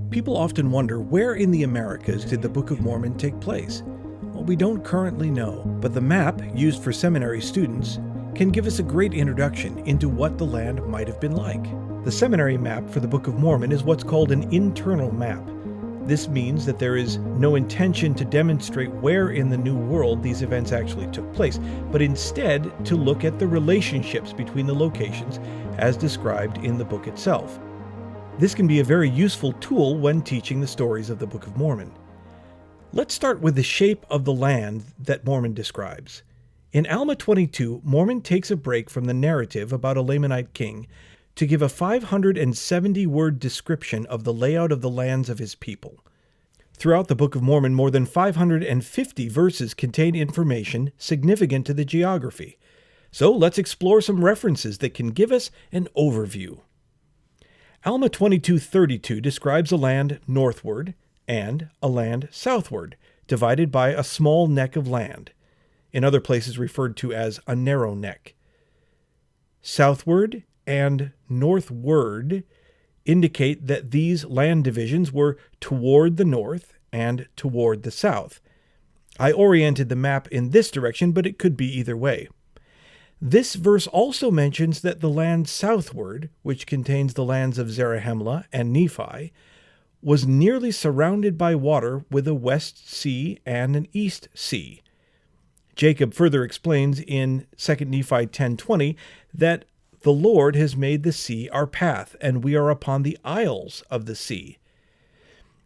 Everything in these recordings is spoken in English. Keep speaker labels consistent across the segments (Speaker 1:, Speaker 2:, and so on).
Speaker 1: People often wonder, where in the Americas did the Book of Mormon take place? Well, we don't currently know, but the map used for seminary students can give us a great introduction into what the land might have been like. The seminary map for the Book of Mormon is what's called an internal map. This means that there is no intention to demonstrate where in the New World these events actually took place, but instead to look at the relationships between the locations as described in the book itself. This can be a very useful tool when teaching the stories of the Book of Mormon. Let's start with the shape of the land that Mormon describes. In Alma 22, Mormon takes a break from the narrative about a Lamanite king to give a 570-word description of the layout of the lands of his people. Throughout the Book of Mormon, more than 550 verses contain information significant to the geography. So let's explore some references that can give us an overview. Alma 22:32 describes a land northward and a land southward, divided by a small neck of land, in other places referred to as a narrow neck. Southward and northward indicate that these land divisions were toward the north and toward the south. I oriented the map in this direction, but it could be either way. This verse also mentions that the land southward, which contains the lands of Zarahemla and Nephi, was nearly surrounded by water with a west sea and an east sea. Jacob further explains in 2 Nephi 10:20 that the Lord has made the sea our path, and we are upon the isles of the sea.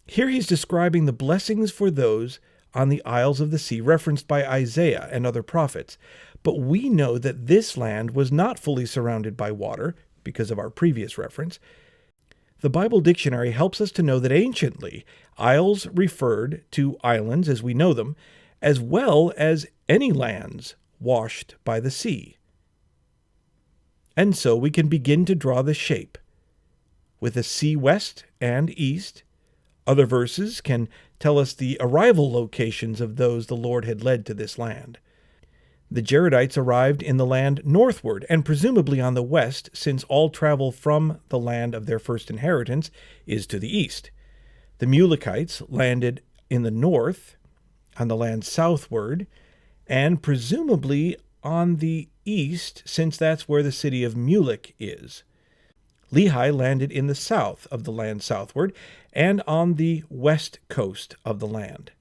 Speaker 1: Here he's describing the blessings for those on the isles of the sea referenced by Isaiah and other prophets. But we know that this land was not fully surrounded by water, because of our previous reference. The Bible dictionary helps us to know that anciently, isles referred to islands as we know them, as well as any lands washed by the sea. And so we can begin to draw the shape. With the sea west and east, other verses can tell us the arrival locations of those the Lord had led to this land. The Jaredites arrived in the land northward, and presumably on the west, since all travel from the land of their first inheritance is to the east. The Mulekites landed in the north, on the land southward, and presumably on the east, since that's where the city of Mulek is. Lehi landed in the south of the land southward, and on the west coast of the land.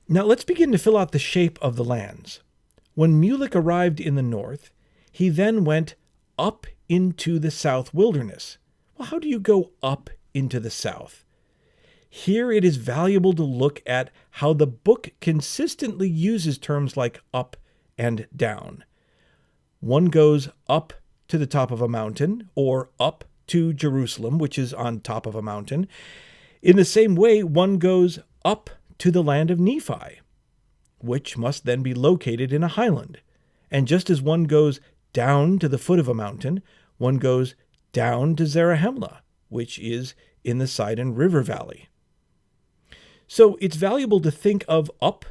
Speaker 1: Now let's begin to fill out the shape of the lands. When Mulek arrived in the north, he then went up into the south wilderness. Well, how do you go up into the south? Here it is valuable to look at how the book consistently uses terms like up and down. One goes up to the top of a mountain, or up to Jerusalem, which is on top of a mountain. In the same way, one goes up to the land of Nephi, which must then be located in a highland. And just as one goes down to the foot of a mountain, one goes down to Zarahemla, which is in the Sidon River Valley. So it's valuable to think of up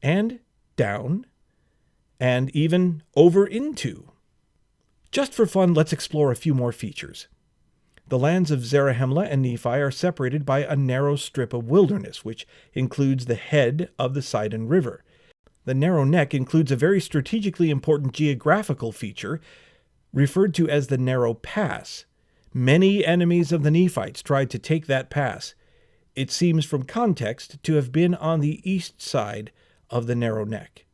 Speaker 1: and down, and even over into. Just for fun, let's explore a few more features. The lands of Zarahemla and Nephi are separated by a narrow strip of wilderness, which includes the head of the Sidon River. The narrow neck includes a very strategically important geographical feature, referred to as the narrow pass. Many enemies of the Nephites tried to take that pass. It seems from context to have been on the east side of the narrow neck.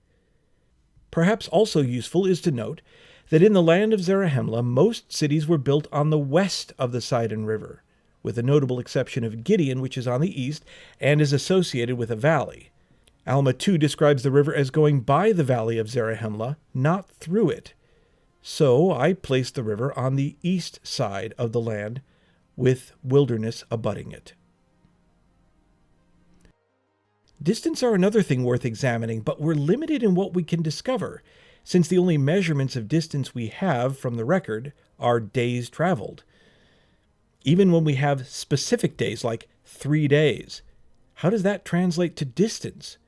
Speaker 1: Perhaps also useful is to note that in the land of Zarahemla, most cities were built on the west of the Sidon River, with the notable exception of Gideon, which is on the east and is associated with a valley. Alma 2 describes the river as going by the valley of Zarahemla, not through it. So I placed the river on the east side of the land, with wilderness abutting it. Distance are another thing worth examining, but we're limited in what we can discover, since the only measurements of distance we have from the record are days traveled. Even when we have specific days, like 3 days, how does that translate to distance?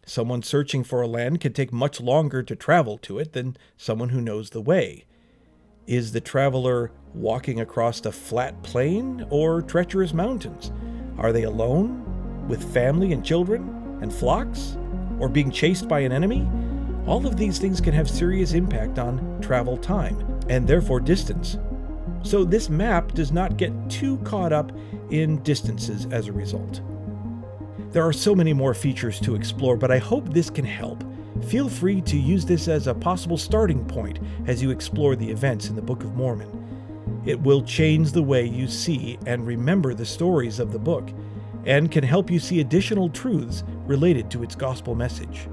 Speaker 1: Someone searching for a land can take much longer to travel to it than someone who knows the way. Is the traveler walking across a flat plain or treacherous mountains? Are they alone, with family and children and flocks, or being chased by an enemy? All of these things can have serious impact on travel time and therefore distance. So this map does not get too caught up in distances as a result. There are so many more features to explore, but I hope this can help. Feel free to use this as a possible starting point as you explore the events in the Book of Mormon. It will change the way you see and remember the stories of the book, and can help you see additional truths related to its gospel message.